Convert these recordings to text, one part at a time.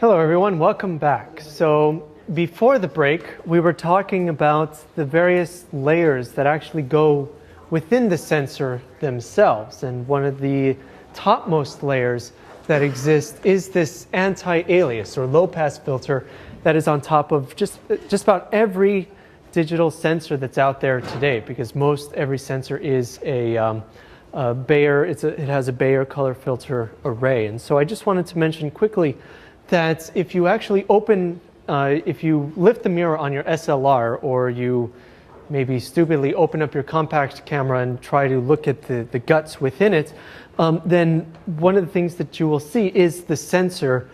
Hello everyone, welcome back. So before the break, we were talking about the various layers that actually go within the sensor themselves. And one of the topmost layers that exist is this anti-alias or low-pass filter that is on top of just about every digital sensor that's out there today, because most every sensor is a Bayer, it has a Bayer color filter array. And so I just wanted to mention quickly that if you actually if you lift the mirror on your SLR, or you maybe stupidly open up your compact camera and try to look at the guts within it, then one of the things that you will see is the sensor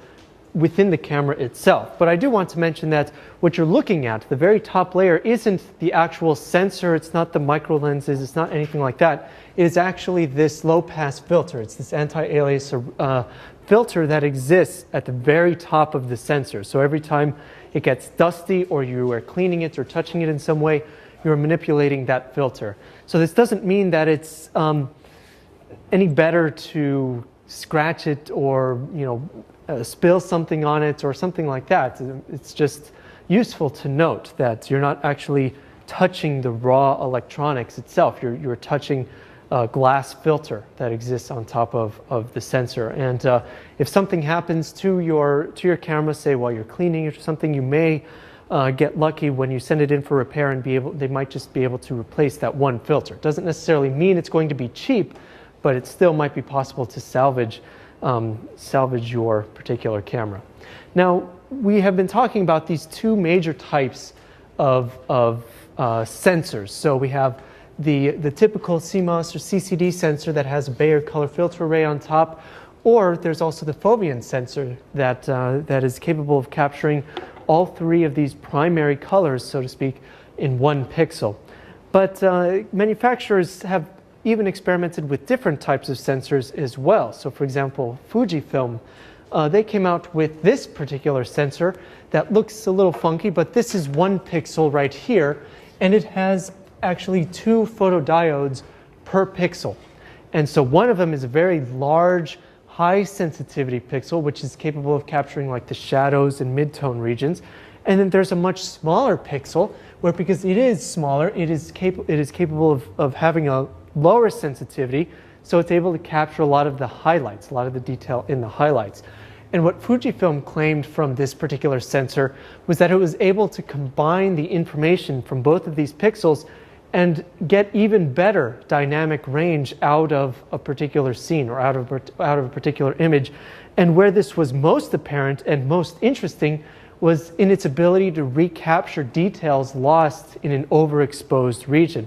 within the camera itself. But I do want to mention that what you're looking at, the very top layer, isn't the actual sensor, it's not the micro lenses, it's not anything like that. It is actually this low-pass filter. It's this anti-alias filter that exists at the very top of the sensor. So every time it gets dusty, or you are cleaning it or touching it in some way, you're manipulating that filter. So this doesn't mean that it's any better to scratch it or spill something on it or something like that. It's just useful to note that you're not actually touching the raw electronics itself. You're touching a glass filter that exists on top of the sensor. And if something happens to your camera, say while you're cleaning it or something, you may get lucky when you send it in for repair and they might just be able to replace that one filter. It doesn't necessarily mean it's going to be cheap, but it still might be possible to salvage your particular camera. Now, we have been talking about these two major types of sensors. So we have the typical CMOS or CCD sensor that has a Bayer color filter array on top, or there's also the foveon sensor that is capable of capturing all three of these primary colors, so to speak, in one pixel. But manufacturers have even experimented with different types of sensors as well. So for example, Fujifilm, they came out with this particular sensor that looks a little funky, but this is 1 pixel right here, and it has actually 2 photodiodes per pixel. And so one of them is a very large, high sensitivity pixel, which is capable of capturing like the shadows and mid-tone regions. And then there's a much smaller pixel where, because it is smaller, it is capable of having a lower sensitivity, so it's able to capture a lot of the highlights, a lot of the detail in the highlights. And what Fujifilm claimed from this particular sensor was that it was able to combine the information from both of these pixels and get even better dynamic range out of a particular scene or out of a particular image. And where this was most apparent and most interesting was in its ability to recapture details lost in an overexposed region.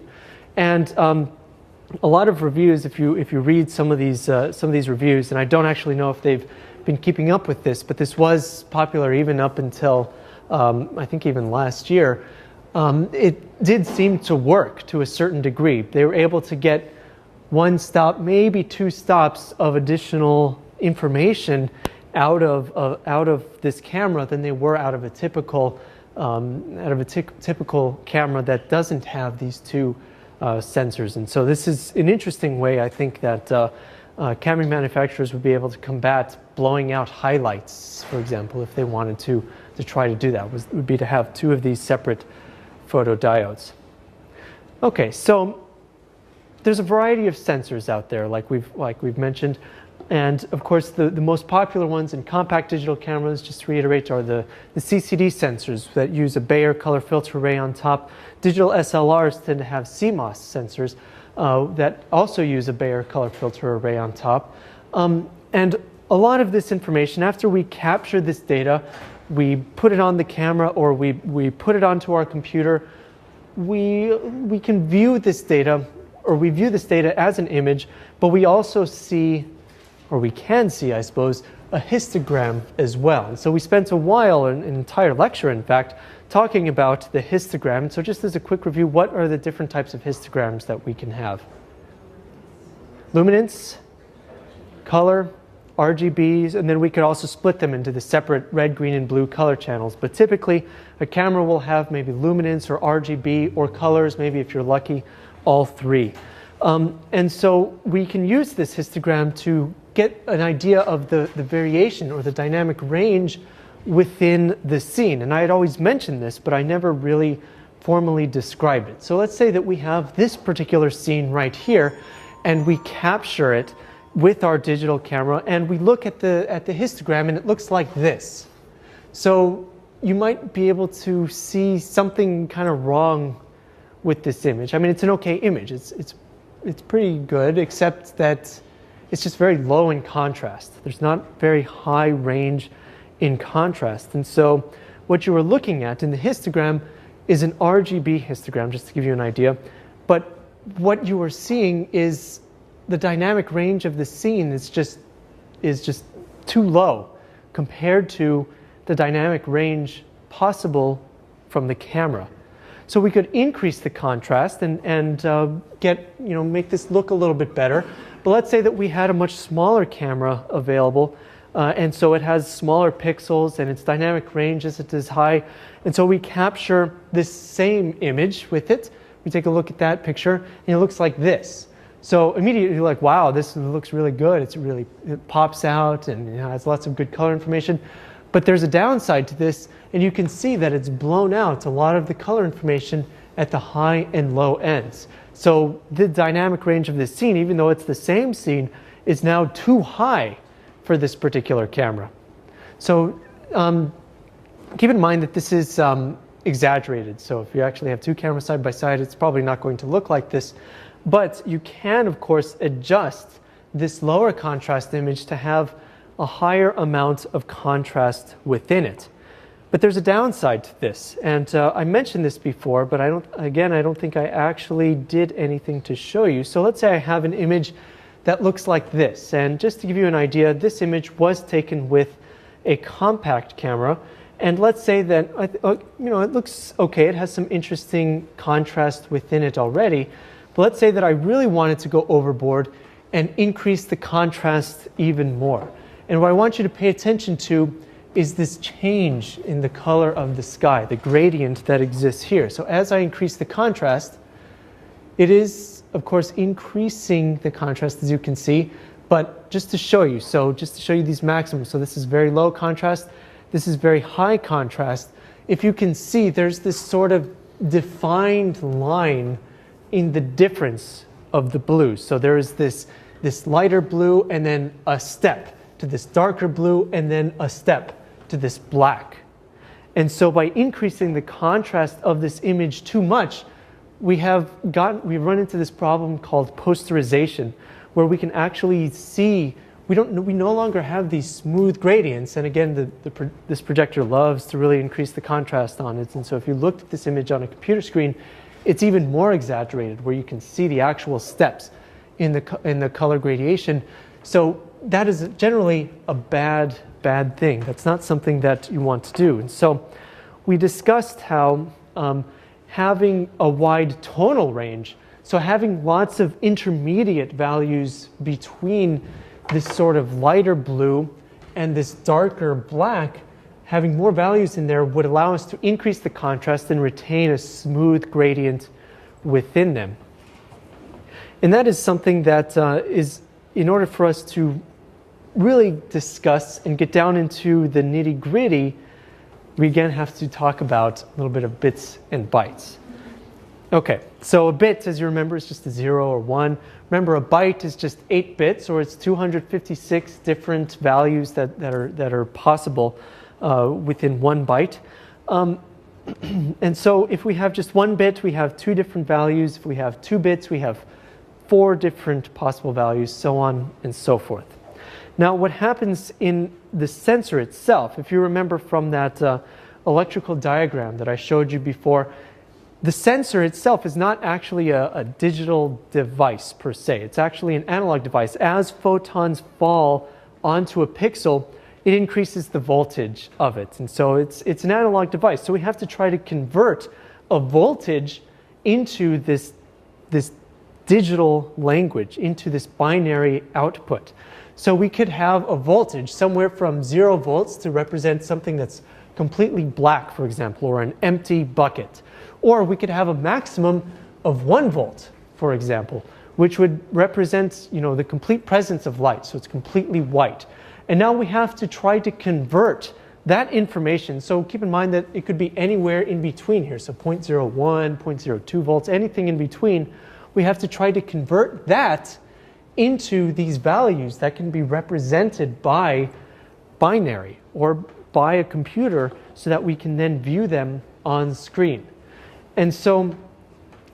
And a lot of reviews, if you read some of these reviews, and I don't actually know if they've been keeping up with this, but this was popular even up until I think even last year. It did seem to work to a certain degree. They were able to get 1 stop, maybe 2 stops of additional information out of this camera than they were out of a typical camera that doesn't have these 2 sensors. And so this is an interesting way, I think, that camera manufacturers would be able to combat blowing out highlights, for example, if they wanted to try to do that, would be to have 2 of these separate photodiodes. Okay, so there's a variety of sensors out there, like we've mentioned, and of course the most popular ones in compact digital cameras, just to reiterate, are the CCD sensors that use a Bayer color filter array on top. Digital SLRs tend to have CMOS sensors that also use a Bayer color filter array on top. And a lot of this information, after we capture this data, we put it on the camera, or we put it onto our computer, we can view this data, or we view this data as an image, but we also see, or we can see, I suppose, a histogram as well. And so we spent a while, an entire lecture in fact, talking about the histogram. So just as a quick review, what are the different types of histograms that we can have? Luminance, color, RGBs, and then we could also split them into the separate red, green, and blue color channels. But typically, a camera will have maybe luminance or RGB or colors, maybe if you're lucky, all 3. And so we can use this histogram to get an idea of the variation or the dynamic range within the scene. And I had always mentioned this, but I never really formally described it. So let's say that we have this particular scene right here, and we capture it with our digital camera, and we look at the histogram, and it looks like this. So you might be able to see something kind of wrong with this image. I mean, it's an okay image. It's pretty good, except that it's just very low in contrast. There's not very high range in contrast. And so what you were looking at in the histogram is an RGB histogram, just to give you an idea. But what you were seeing is the dynamic range of the scene is just too low compared to the dynamic range possible from the camera. So we could increase the contrast and make this look a little bit better. But let's say that we had a much smaller camera available, and so it has smaller pixels and its dynamic range isn't as high. And so we capture this same image with it. We take a look at that picture, and it looks like this. So immediately you're like, wow, this looks really good. It pops out and it has lots of good color information. But there's a downside to this, and you can see that it's blown out a lot of the color information at the high and low ends. So the dynamic range of this scene, even though it's the same scene, is now too high for this particular camera. So keep in mind that this is exaggerated. So if you actually have two cameras side by side, it's probably not going to look like this. But you can, of course, adjust this lower contrast image to have a higher amount of contrast within it. But there's a downside to this, and I mentioned this before, but I don't think I actually did anything to show you. So let's say I have an image that looks like this, and just to give you an idea, this image was taken with a compact camera, and let's say that it looks okay. It has some interesting contrast within it already, but let's say that I really wanted to go overboard and increase the contrast even more. And what I want you to pay attention to is this change in the color of the sky, the gradient that exists here. So as I increase the contrast, it is, of course, increasing the contrast, as you can see. But just to show you, these maximums. So this is very low contrast. This is very high contrast. If you can see, there's this sort of defined line in the difference of the blues. So there is this lighter blue and then a step to this darker blue and then a step to this black. And so by increasing the contrast of this image too much, we've run into this problem called posterization, where we can actually see we no longer have these smooth gradients. And again, this projector loves to really increase the contrast on it. And so if you looked at this image on a computer screen, it's even more exaggerated, where you can see the actual steps in the color gradation. So that is generally a bad thing. That's not something that you want to do. And so we discussed how having a wide tonal range, so having lots of intermediate values between this sort of lighter blue and this darker black, having more values in there would allow us to increase the contrast and retain a smooth gradient within them. And that is something that is, in order for us to really discuss and get down into the nitty-gritty, we again have to talk about a little bit of bits and bytes. Okay, so a bit, as you remember, is just a 0 or 1. Remember, a byte is just 8 bits, or it's 256 different values that are possible within 1 byte. And so if we have just 1 bit, we have 2 different values. If we have 2 bits, we have 4 different possible values, so on and so forth. Now, what happens in the sensor itself, if you remember from that electrical diagram that I showed you before, the sensor itself is not actually a digital device per se. It's actually an analog device. As photons fall onto a pixel, it increases the voltage of it. And so it's an analog device. So we have to try to convert a voltage into this digital language, into this binary output. So we could have a voltage somewhere from 0 volts to represent something that's completely black, for example, or an empty bucket. Or we could have a maximum of 1 volt, for example, which would represent, the complete presence of light. So it's completely white. And now we have to try to convert that information, so keep in mind that it could be anywhere in between here, so 0.01, 0.02 volts, anything in between, we have to try to convert that into these values that can be represented by binary or by a computer so that we can then view them on screen. And so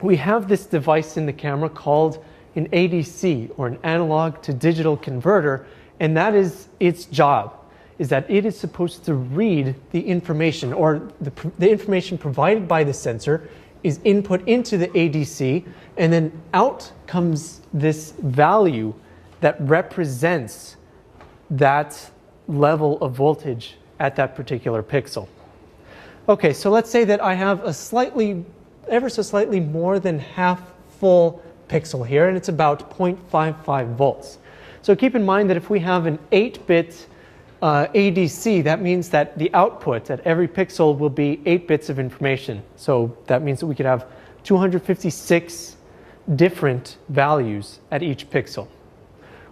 we have this device in the camera called an ADC, or an analog to digital converter, and that is its job, is that it is supposed to read the information, or the information provided by the sensor is input into the ADC, and then out comes this value that represents that level of voltage at that particular pixel. Okay, so let's say that I have a slightly, ever so slightly more than half full pixel here, and it's about 0.55 volts. So keep in mind that if we have an 8-bit ADC, that means that the output at every pixel will be 8 bits of information. So that means that we could have 256 different values at each pixel,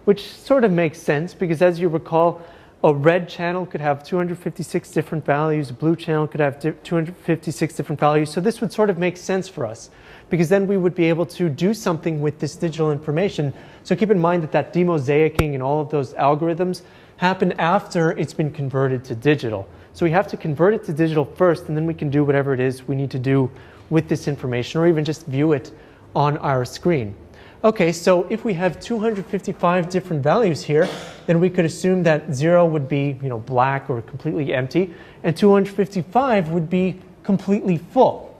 which sort of makes sense because, as you recall, a red channel could have 256 different values, a blue channel could have 256 different values. So this would sort of make sense for us, because then we would be able to do something with this digital information. So keep in mind that demosaicing and all of those algorithms happen after it's been converted to digital. So we have to convert it to digital first, and then we can do whatever it is we need to do with this information, or even just view it on our screen. Okay, so if we have 255 different values here, then we could assume that 0 would be, black or completely empty, and 255 would be completely full.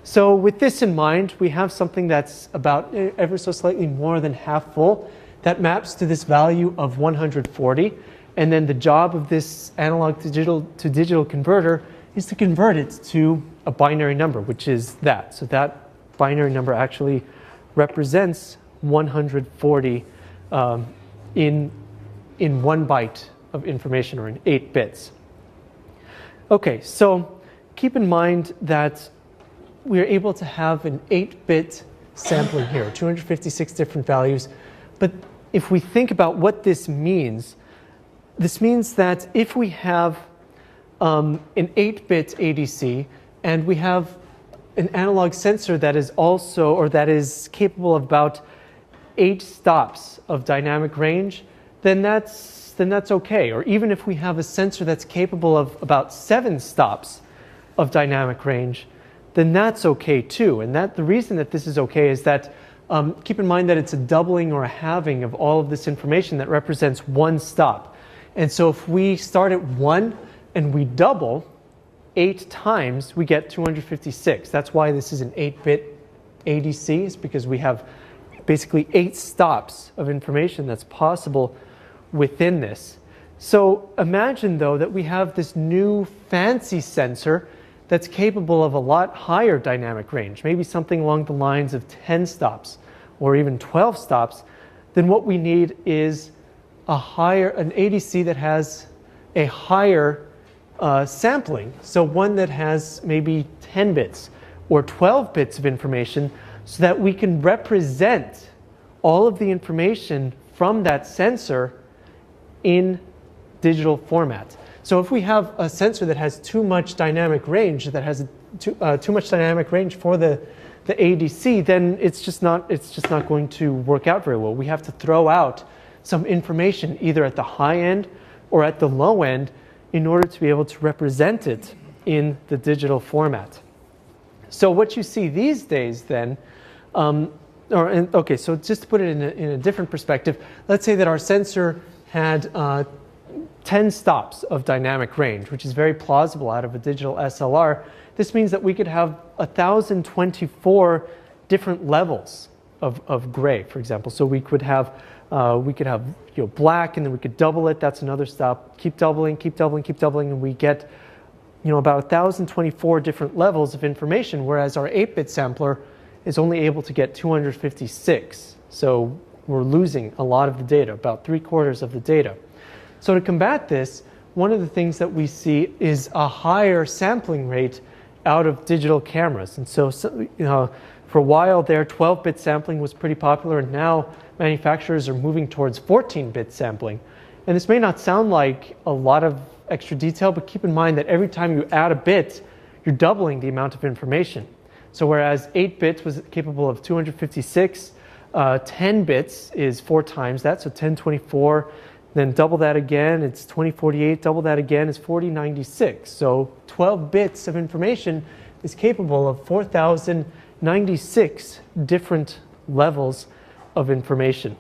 So with this in mind, we have something that's about ever so slightly more than half full that maps to this value of 140. And then the job of this analog to digital converter is to convert it to a binary number, which is that. So that binary number actually represents 140 in 1 byte of information, or in 8 bits. Okay, so keep in mind that we are able to have an 8-bit sampling here, 256 different values. But if we think about what this means that if we have an 8-bit ADC and we have an analog sensor that is also, or that is capable of about 8 stops of dynamic range, then that's okay. Or even if we have a sensor that's capable of about 7 stops of dynamic range, then that's okay too. And the reason that this is okay is that keep in mind that it's a doubling or a halving of all of this information that represents 1 stop. And so if we start at 1 and we double 8 times, we get 256. That's why this is an 8-bit ADC, is because we have basically 8 stops of information that's possible within this. So imagine, though, that we have this new fancy sensor that's capable of a lot higher dynamic range, maybe something along the lines of 10 stops or even 12 stops. Then what we need is an ADC that has a higher sampling, so one that has maybe 10 bits or 12 bits of information, so that we can represent all of the information from that sensor in digital format. So if we have a sensor that has too much dynamic range, that has too much dynamic range for the ADC, then it's just not going to work out very well. We have to throw out some information either at the high end or at the low end in order to be able to represent it in the digital format. So what you see these days then, okay, so just to put it in a different perspective, let's say that our sensor had 10 stops of dynamic range, which is very plausible out of a digital SLR. This means that we could have 1,024 different levels of gray, for example. So we could have black, and then we could double it. That's another stop. Keep doubling, and we get about 1,024 different levels of information, whereas our 8-bit sampler is only able to get 256. So we're losing a lot of the data, about 3/4 of the data. So to combat this, one of the things that we see is a higher sampling rate out of digital cameras. And so for a while there, 12-bit sampling was pretty popular, and now manufacturers are moving towards 14-bit sampling. And this may not sound like a lot of extra detail, but keep in mind that every time you add a bit, you're doubling the amount of information. So whereas 8 bits was capable of 256, 10 bits is 4 times that, so 1024. Then double that again, it's 2048. Double that again is 4096. So 12 bits of information is capable of 4096 different levels of information.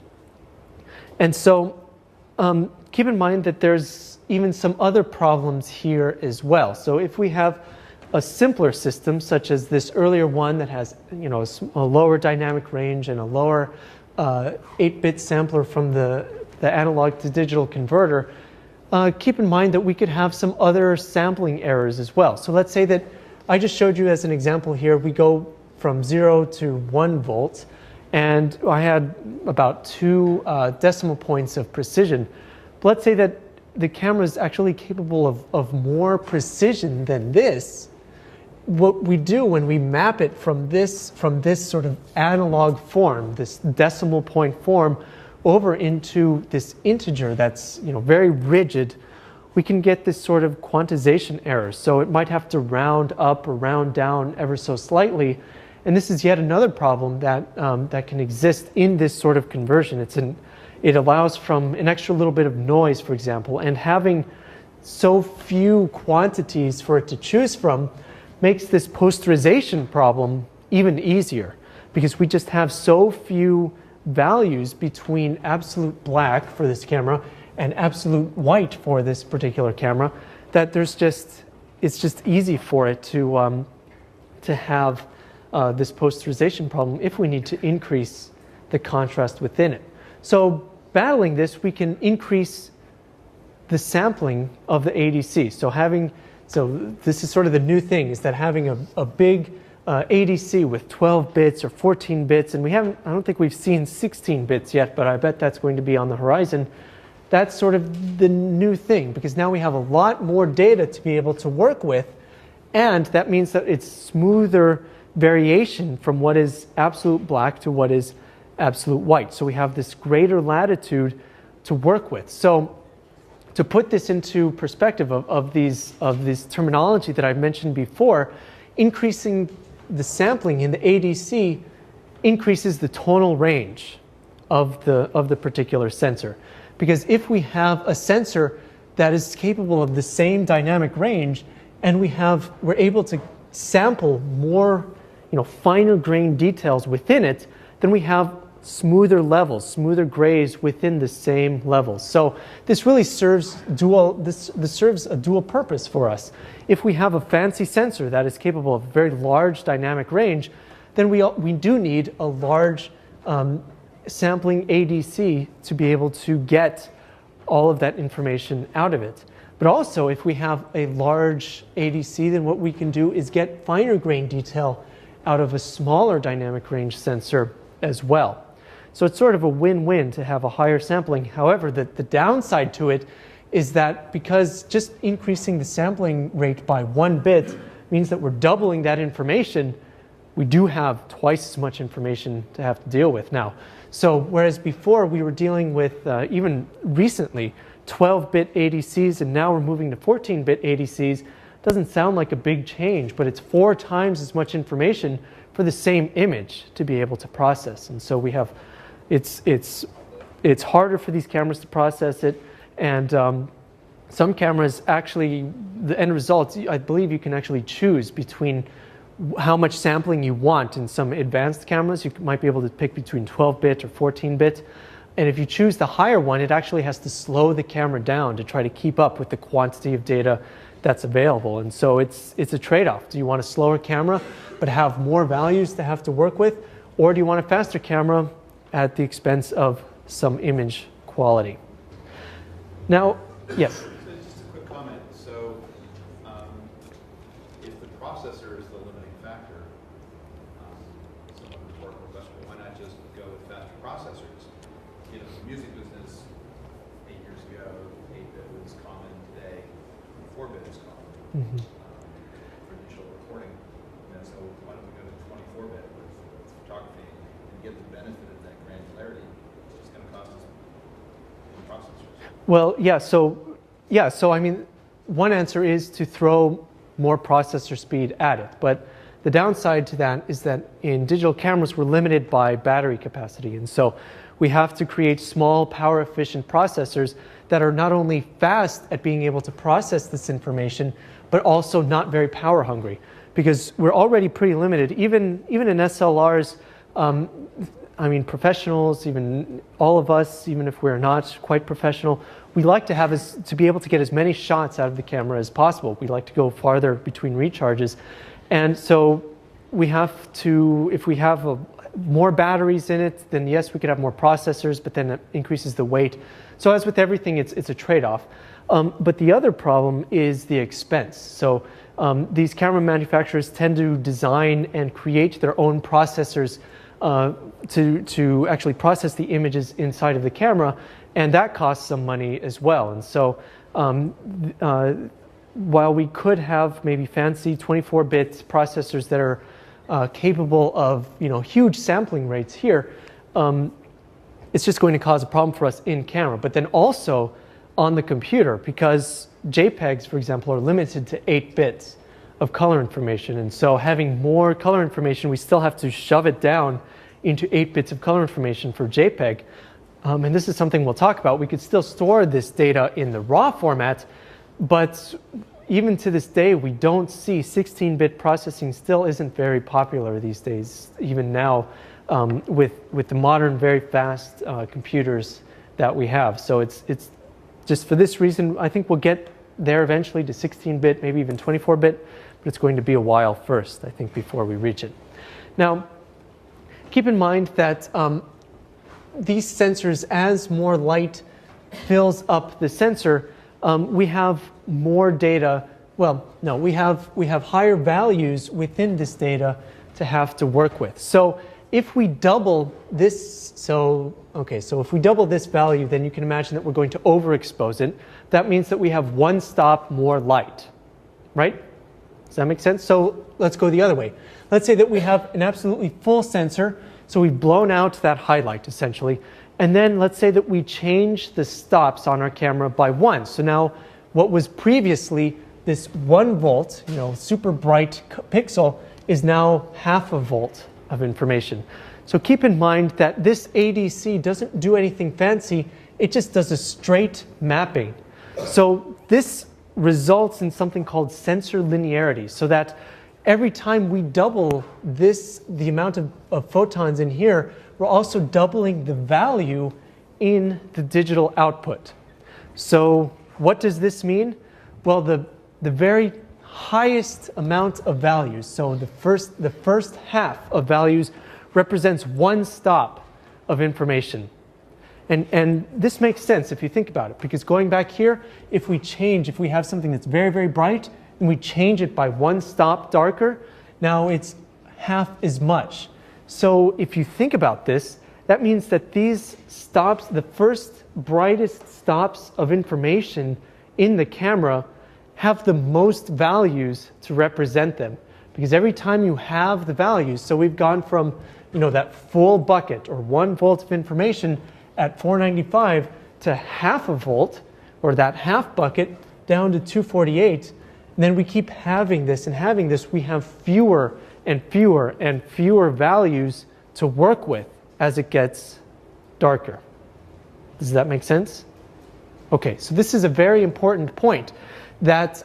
And so keep in mind that there's even some other problems here as well. So if we have a simpler system, such as this earlier one that has a lower dynamic range and a lower 8-bit sampler from the analog to digital converter, keep in mind that we could have some other sampling errors as well. So let's say that I just showed you as an example here, we go from 0 to 1 volt, and I had about 2 decimal points of precision. But let's say that the camera is actually capable of more precision than this. What we do when we map it from this sort of analog form, this decimal point form, over into this integer that's very rigid, we can get this sort of quantization error. So it might have to round up or round down ever so slightly. And this is yet another problem that, that can exist in this sort of conversion. It allows from an extra little bit of noise, for example, and having so few quantities for it to choose from makes this posterization problem even easier, because we just have so few values between absolute black for this camera and absolute white for this particular camera that it's just easy for it to have this posterization problem if we need to increase the contrast within it. So battling this, we can increase the sampling of the ADC. So this is sort of the new thing, is that having a big ADC with 12 bits or 14 bits, and I don't think we've seen 16 bits yet, but I bet that's going to be on the horizon. That's sort of the new thing, because now we have a lot more data to be able to work with, and that means that it's smoother variation from what is absolute black to what is absolute white. So we have this greater latitude to work with. So to put this into perspective of this terminology that I've mentioned before, increasing the sampling in the ADC increases the tonal range of the particular sensor. Because if we have a sensor that is capable of the same dynamic range, and we're able to sample more finer grained details within it, then we have smoother levels, smoother grays within the same levels. So this really serves a dual purpose for us. If we have a fancy sensor that is capable of very large dynamic range, then we do need a large sampling ADC to be able to get all of that information out of it. But also, if we have a large ADC, then what we can do is get finer grain detail out of a smaller dynamic range sensor as well. So it's sort of a win-win to have a higher sampling. However, the downside to it is that because just increasing the sampling rate by 1 bit means that we're doubling that information, we do have twice as much information to have to deal with now. So whereas before we were dealing with, even recently, 12-bit ADCs, and now we're moving to 14-bit ADCs, doesn't sound like a big change, but it's 4 times as much information for the same image to be able to process. And so we have, it's harder for these cameras to process it, and some cameras actually, the end results, I believe you can actually choose between how much sampling you want. In some advanced cameras, you might be able to pick between 12-bit or 14-bit. And if you choose the higher one, it actually has to slow the camera down to try to keep up with the quantity of data that's available. And so it's a trade-off. Do you want a slower camera but have more values to have to work with? Or do you want a faster camera at the expense of some image quality? Now, yes? So just a quick comment. So if the processor is the limiting factor, someone would work with us, why not just go with faster processors? The music business 8 years ago, 8-bit was common. Today, 4-bit is common for digital recording. So why don't we go to 24-bit with photography and get the benefit of that granularity? It's just going to cost us in processors. Well, so I mean, one answer is to throw more processor speed at it. But the downside to that is that in digital cameras, we're limited by battery capacity. And so we have to create small, power-efficient processors that are not only fast at being able to process this information, but also not very power hungry. Because we're already pretty limited, even in SLRs, I mean, professionals, even all of us, even if we're not quite professional, we like to be able to get as many shots out of the camera as possible. We like to go farther between recharges. And so we have to, if we have more batteries in it, then yes, we could have more processors, but then it increases the weight. So as with everything, it's a trade-off. But the other problem is the expense. So these camera manufacturers tend to design and create their own processors to actually process the images inside of the camera, and that costs some money as well. And so while we could have maybe fancy 24-bit processors that are capable of huge sampling rates here, it's just going to cause a problem for us in camera. But then also on the computer, because JPEGs, for example, are limited to 8 bits of color information. And so having more color information, we still have to shove it down into 8 bits of color information for JPEG. And this is something we'll talk about. We could still store this data in the RAW format, but even to this day, we don't see 16-bit processing still isn't very popular these days, even now with the modern, very fast computers that we have. So it's just for this reason, I think we'll get there eventually to 16-bit, maybe even 24-bit, but it's going to be a while first, I think, before we reach it. Now, keep in mind that these sensors, as more light fills up the sensor, we have more data. Well, no, we have higher values within this data to have to work with. So if we double this, so if we double this value, then you can imagine that we're going to overexpose it. That means that we have one stop more light, right? Does that make sense? So let's go the other way. Let's say that we have an absolutely full sensor, so we've blown out that highlight essentially, and then let's say that we change the stops on our camera by 1. So now what was previously this 1 volt, super bright pixel, is now half a volt of information. So keep in mind that this ADC doesn't do anything fancy, it just does a straight mapping. So this results in something called sensor linearity, so that every time we double the amount of photons in here, we're also doubling the value in the digital output. So what does this mean? Well, the very highest amount of values, so the first half of values represents 1 stop of information. And this makes sense if you think about it, because going back here, if we have something that's very, very bright, and we change it by 1 stop darker, now it's half as much. So if you think about this, that means that these stops, the first brightest stops of information in the camera, have the most values to represent them. Because every time you have the values, so we've gone from that full bucket or 1 volt of information at 495 to half a volt, or that half bucket down to 248, and then we keep having this and having this, we have fewer and fewer and fewer values to work with as it gets darker. Does that make sense? Okay, so this is a very important point, that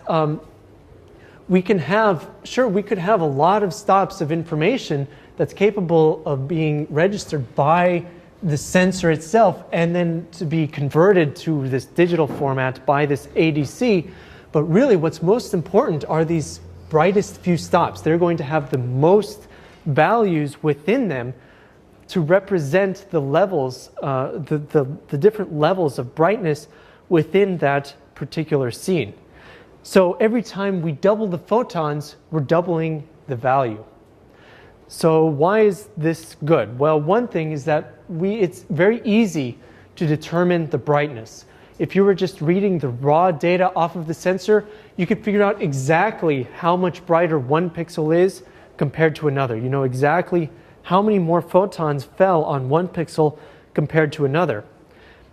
we could have a lot of stops of information that's capable of being registered by the sensor itself and then to be converted to this digital format by this ADC. But really what's most important are these brightest few stops. They're going to have the most values within them to represent the levels, the different levels of brightness within that particular scene. So every time we double the photons, we're doubling the value. So why is this good? Well, one thing is that it's very easy to determine the brightness. If you were just reading the raw data off of the sensor, you could figure out exactly how much brighter 1 pixel is compared to another. You know exactly how many more photons fell on 1 pixel compared to another.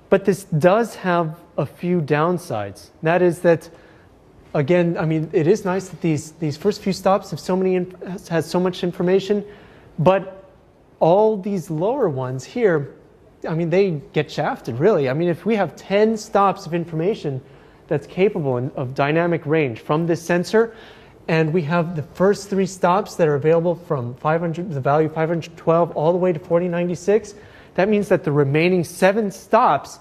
But this does have a few downsides. That is that again, I mean, it is nice that these first few stops have has so much information, but all these lower ones here, I mean, they get shafted, really. I mean, if we have 10 stops of information that's capable of dynamic range from this sensor, and we have the first 3 stops that are available from the value 512 all the way to 4096, that means that the remaining 7 stops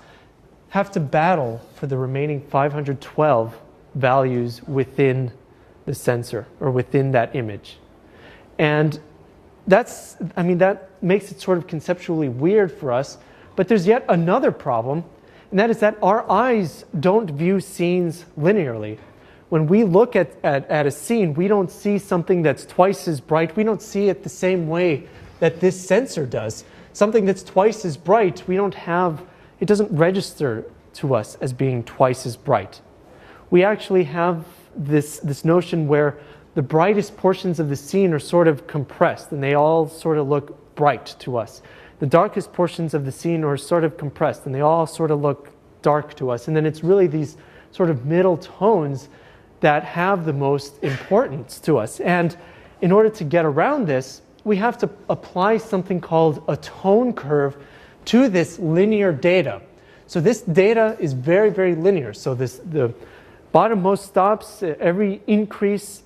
have to battle for the remaining 512 values within the sensor or within that image. And that's, I mean, that makes it sort of conceptually weird for us. But there's yet another problem, and that is that our eyes don't view scenes linearly. When we look at a scene, we don't see something that's twice as bright. We don't see it the same way that this sensor does. Something that's twice as bright, it doesn't register to us as being twice as bright. We actually have this notion where the brightest portions of the scene are sort of compressed, and they all sort of look bright to us. The darkest portions of the scene are sort of compressed, and they all sort of look dark to us. And then it's really these sort of middle tones that have the most importance to us. And in order to get around this, we have to apply something called a tone curve to this linear data. So this data is very, very linear. So the bottommost stops, every increase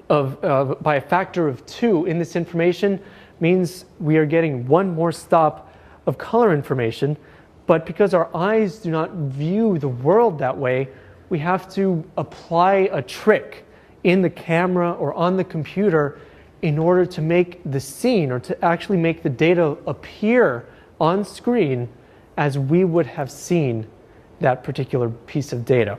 by a factor of 2 in this information means we are getting 1 more stop of color information. But because our eyes do not view the world that way, we have to apply a trick in the camera or on the computer in order to make the scene, or to actually make the data appear on screen as we would have seen that particular piece of data.